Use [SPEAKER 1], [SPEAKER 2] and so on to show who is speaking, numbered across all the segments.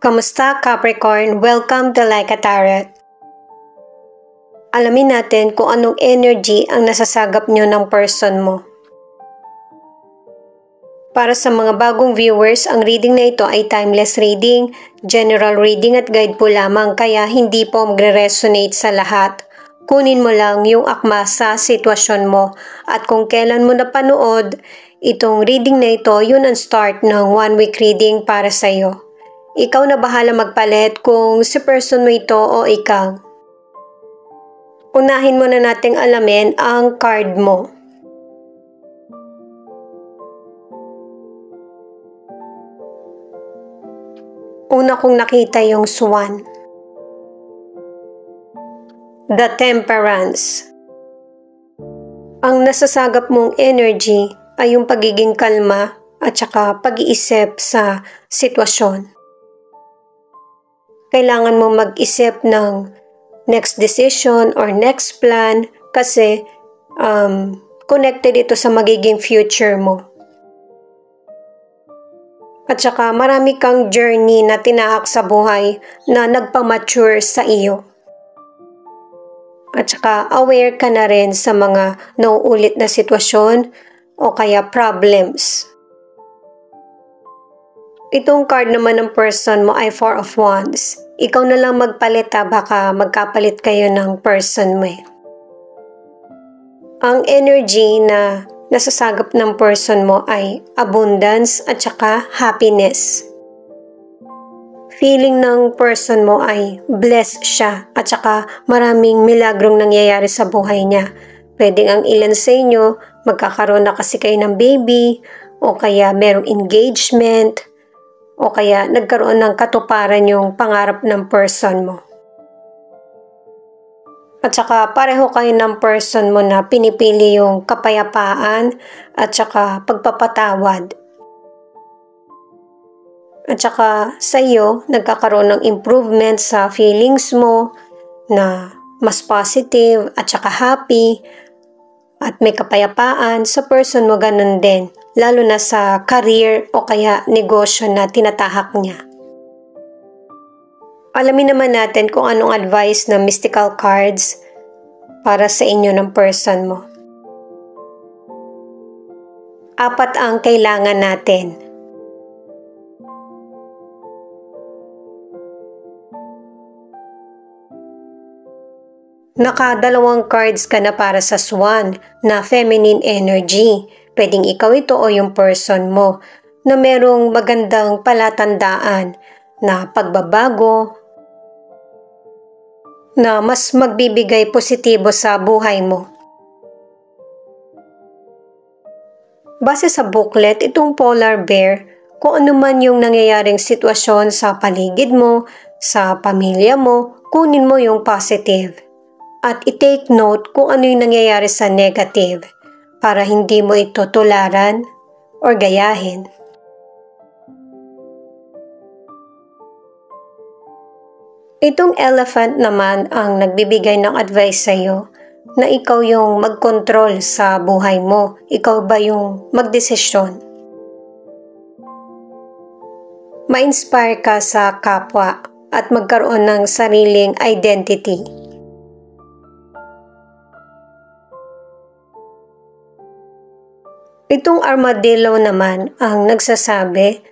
[SPEAKER 1] Kamusta Capricorn? Welcome to Like a Tarot. Alamin natin kung anong energy ang nasasagap nyo ng person mo. Para sa mga bagong viewers, ang reading na ito ay timeless reading, general reading at guide po lamang kaya hindi po magre-resonate sa lahat. Kunin mo lang yung akma sa sitwasyon mo at kung kailan mo napanood itong reading na ito, yun ang start ng 1 week reading para sa iyo. Ikaw na bahala magpalit kung si person mo ito o ikaw. Unahin muna nating alamin ang card mo. Una kong nakita yung Swan. The Temperance. Ang nasasagap mong energy ay yung pagiging kalma at saka pag-iisip sa sitwasyon. Kailangan mo mag-isip ng next decision or next plan kasi connected ito sa magiging future mo. At saka marami kang journey na tinahak sa buhay na nagpamature sa iyo. At saka aware ka na rin sa mga nauulit na sitwasyon o kaya problems. Itong card naman ng person mo ay 4 of Wands. Ikaw na lang magpalit baka magkapalit kayo ng person mo. Ang energy na nasasagap ng person mo ay abundance at saka happiness. Feeling ng person mo ay blessed siya at saka maraming milagrong nangyayari sa buhay niya. Pwedeng ang ilan sa inyo magkakaroon na kasi kayo ng baby o kaya merong engagement o kaya nagkaroon ng katuparan yung pangarap ng person mo. At saka pareho kayo ng person mo na pinipili yung kapayapaan at saka pagpapatawad. At saka sa iyo, nagkakaroon ng improvement sa feelings mo na mas positive at saka happy at may kapayapaan sa person mo ganun din. Lalo na sa career o kaya negosyo na tinatahak niya. Alamin naman natin kung anong advice ng mystical cards para sa inyo ng person mo. 4 ang kailangan natin. Naka-2 cards ka na para sa Swan na feminine energy. Pwedeng ikaw ito o yung person mo na merong magandang palatandaan na pagbabago na mas magbibigay positibo sa buhay mo. Base sa booklet, itong polar bear, kung ano man yung nangyayaring sitwasyon sa paligid mo, sa pamilya mo, kunin mo yung positive. At i-take note kung ano yung nangyayari sa negative para hindi mo ito tularan o gayahin. Itong elephant naman ang nagbibigay ng advice sa iyo na ikaw yung mag-control sa buhay mo. Ikaw ba yung magdesisyon? Ma-inspire ka sa kapwa at magkaroon ng sariling identity. Itong armadillo naman ang nagsasabi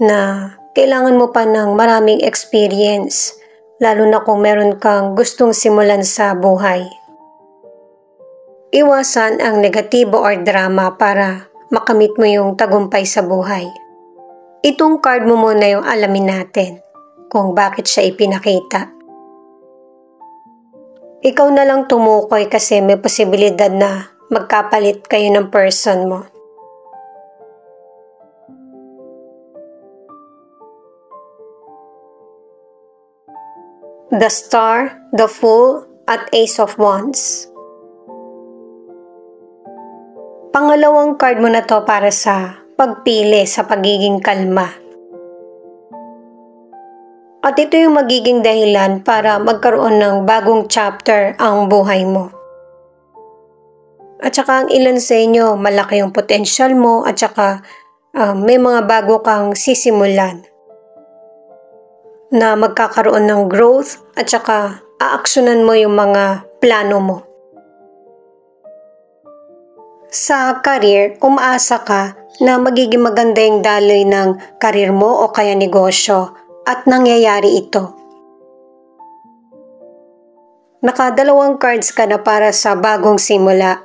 [SPEAKER 1] na kailangan mo pa ng maraming experience, lalo na kung meron kang gustong simulan sa buhay. Iwasan ang negatibo or drama para makamit mo yung tagumpay sa buhay. Itong card mo muna yung alamin natin kung bakit siya ipinakita. Ikaw na lang tumukoy kasi may posibilidad na magkapalit kayo ng person mo. The Star, the Fool, at Ace of Wands. Pangalawang card mo na to para sa pagpili sa pagiging kalma. At ito yung magiging dahilan para magkaroon ng bagong chapter ang buhay mo. At saka ang ilan sa inyo, malaki yung potential mo at saka may mga bago kang sisimulan. na magkakaroon ng growth at saka aaksyonan mo yung mga plano mo. Sa career, umaasa ka na magiging maganda yung daloy ng career mo o kaya negosyo at nangyayari ito. Nakadalawang cards ka na para sa bagong simula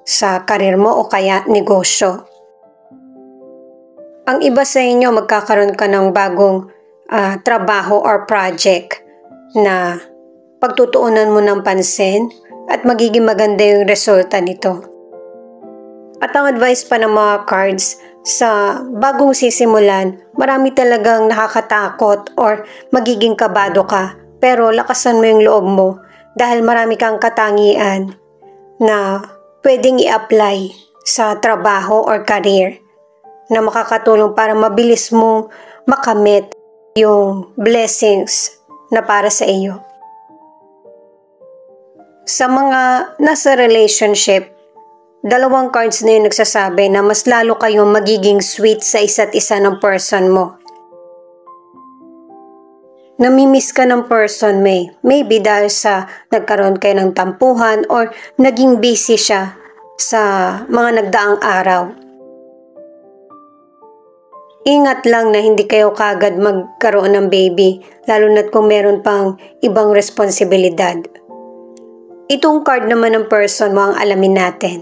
[SPEAKER 1] sa career mo o kaya negosyo. Ang iba sa inyo magkakaroon ka ng bagong trabaho or project na pagtutuunan mo ng pansin at magiging maganda yung resulta nito. At ang advice pa ng mga cards, sa bagong sisimulan, marami talagang nakakatakot or magiging kabado ka, pero lakasan mo yung loob mo dahil marami kang katangian na pwedeng i-apply sa trabaho or career na makakatulong para mabilis mong makamit yung blessings na para sa iyo. Sa mga nasa relationship, dalawang cards na yung nagsasabi na mas lalo kayong magiging sweet sa isa't isa ng person mo. Namimiss ka ng person maybe dahil sa nagkaroon kayo ng tampuhan or naging busy siya sa mga nagdaang araw. Ingat lang na hindi kayo kagad magkaroon ng baby, lalo na't kung meron pang ibang responsibilidad. Itong card naman ng person mo ang alamin natin.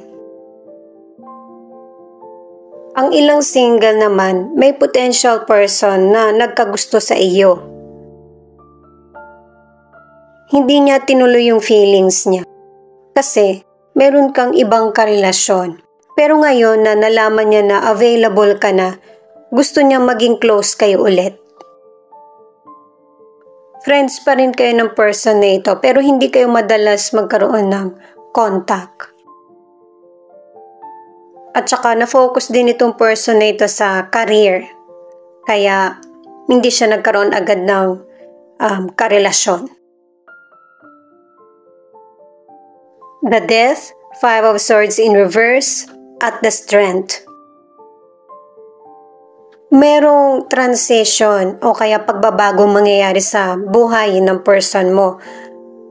[SPEAKER 1] Ang ilang single naman, may potential person na nagkagusto sa iyo. Hindi niya tinuloy yung feelings niya kasi meron kang ibang karelasyon. Pero ngayon na nalaman niya na available ka na, gusto niya maging close kayo ulit. Friends pa rin kayo ng person na ito pero hindi kayo madalas magkaroon ng contact. At saka na-focus din itong person na ito sa career. Kaya hindi siya nagkaroon agad ng karelasyon. The Death, Five of Swords in reverse, at the Strength. Merong transition o kaya pagbabago mangyayari sa buhay ng person mo.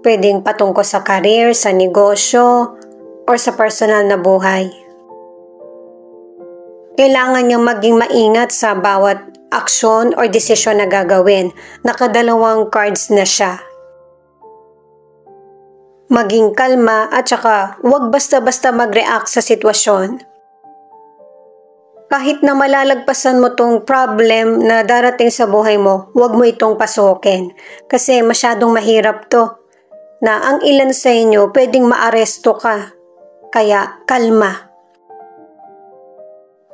[SPEAKER 1] Pwedeng patungkol sa career, sa negosyo, or sa personal na buhay. Kailangan niyang maging maingat sa bawat aksyon or desisyon na gagawin. Nakadalawang cards na siya. Maging kalma at saka huwag basta-basta mag-react sa sitwasyon. Kahit na malalagpasan mo tong problem na darating sa buhay mo, huwag mo itong pasukin. Kasi masyadong mahirap to. Na ang ilan sa inyo pwedeng maaresto ka. Kaya kalma.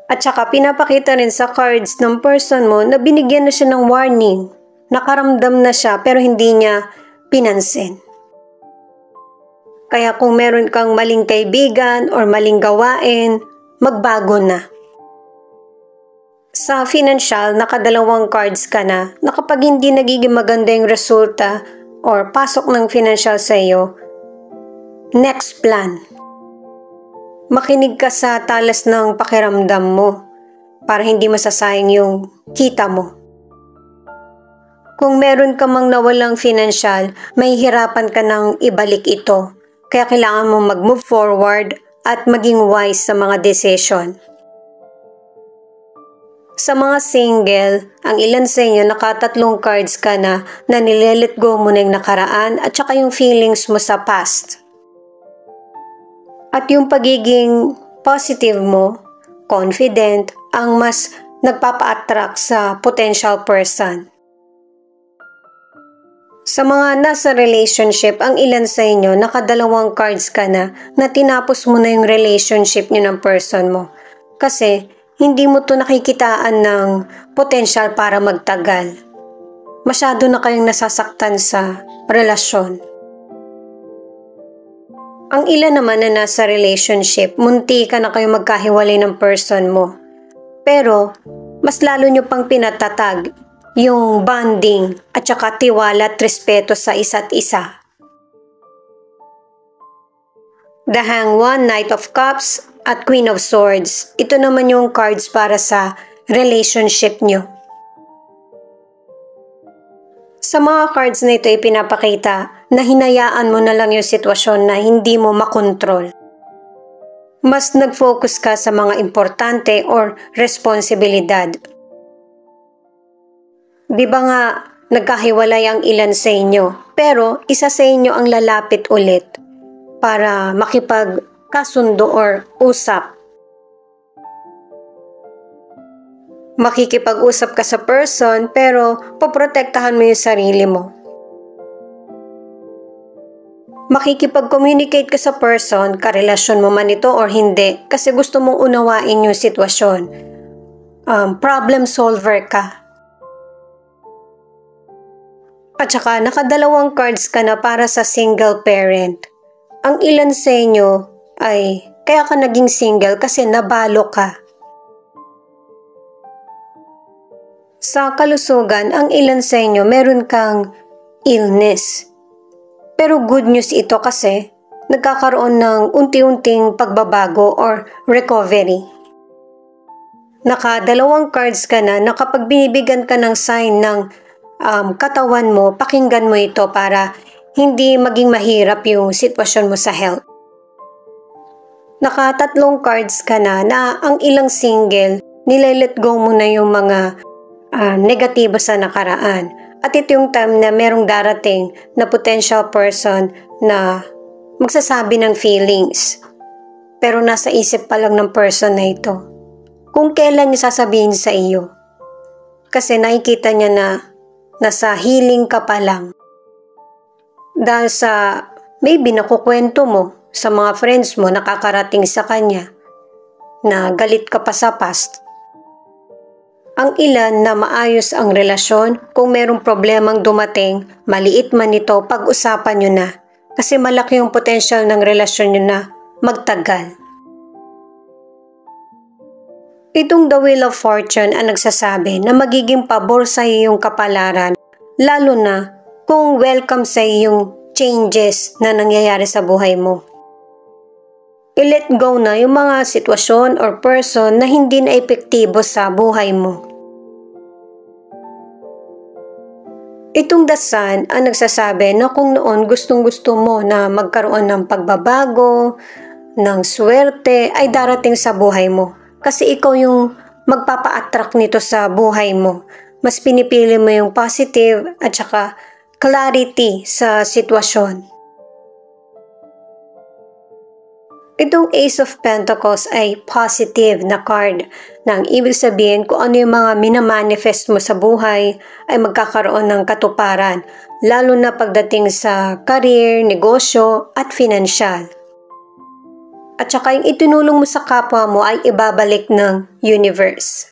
[SPEAKER 1] At saka pinapakita rin sa cards ng person mo na binigyan na siya ng warning. Nakaramdam na siya pero hindi niya pinansin. Kaya kung meron kang maling kaibigan or maling gawain, magbago na. Sa financial, nakadalawang cards ka na kapag hindi nagiging maganda yung resulta or pasok ng financial sa iyo, next plan. Makinig ka sa talas ng pakiramdam mo para hindi masasayang yung kita mo. Kung meron ka mang nawalang financial, mahihirapan ka nang ibalik ito. Kaya kailangan mong mag-move forward at maging wise sa mga decision. Sa mga single, ang ilan sa inyo nakatatlong cards ka na nilelet go mo na yung nakaraan at saka yung feelings mo sa past. At yung pagiging positive mo, confident, ang mas nagpapa-attract sa potential person. Sa mga nasa relationship, ang ilan sa inyo, nakadalawang cards ka na tinapos mo na yung relationship niyo ng person mo. Kasi, hindi mo to nakikitaan ng potential para magtagal. Masyado na kayong nasasaktan sa relasyon. Ang ilan naman na nasa relationship, munti ka na kayong magkahiwalay ng person mo. Pero, mas lalo nyo pang pinatatag yung bonding at saka tiwala at respeto sa isa't isa. The Hanged, Knight of Cups at Queen of Swords. Ito naman yung cards para sa relationship nyo. Sa mga cards na ito ay pinapakita na hinayaan mo na lang yung sitwasyon na hindi mo makontrol. Mas nag-focus ka sa mga importante or responsibilidad. Di ba nga nagkahiwalay ang ilan sa inyo, pero isa sa inyo ang lalapit ulit para makipagkasundo or usap. Makikipag-usap ka sa person pero poprotektahan mo yung sarili mo. Makikipag-communicate ka sa person, karelasyon mo man ito or hindi, kasi gusto mong unawain yung sitwasyon. Problem solver ka. At saka nakadalawang cards ka na para sa single parent. Ang ilan sa inyo ay kaya ka naging single kasi nabalo ka. Sa kalusugan, ang ilan sa inyo meron kang illness. Pero good news ito kasi nagkakaroon ng unti-unting pagbabago or recovery. Nakadalawang cards ka na kapag binibigyan ka ng sign ng katawan mo, pakinggan mo ito para hindi maging mahirap yung sitwasyon mo sa health. Nakatatlong cards ka na ang ilang single, nilelet go mo na yung mga negatibo sa nakaraan. At ito yung time na merong darating na potential person na magsasabi ng feelings. Pero nasa isip pa lang ng person na ito. Kung kailan niya sasabihin sa iyo. Kasi nakikita niya na nasa healing ka pa lang. Dahil sa maybe nakukwento mo sa mga friends mo, nakakarating sa kanya na galit ka pa sa past. Ang ilan na maayos ang relasyon, kung merong problemang dumating, maliit man ito, pag-usapan nyo na. Kasi malaki yung potential ng relasyon nyo na magtagal. Itong The Wheel of Fortune ang nagsasabi na magiging pabor sa iyong kapalaran, lalo na kung welcome sa iyong changes na nangyayari sa buhay mo. I-let go na yung mga sitwasyon or person na hindi na epektibo sa buhay mo. Itong The Sun ang nagsasabi na kung noon gustong-gusto mo na magkaroon ng pagbabago, ng swerte, ay darating sa buhay mo. Kasi ikaw yung magpapa-attract nito sa buhay mo. Mas pinipili mo yung positive at saka clarity sa sitwasyon. Itong Ace of Pentacles ay positive na card na ang ibig sabihin kung ano yung mga minamanifest mo sa buhay ay magkakaroon ng katuparan, lalo na pagdating sa career, negosyo at financial. At saka yung itinulong mo sa kapwa mo ay ibabalik ng universe.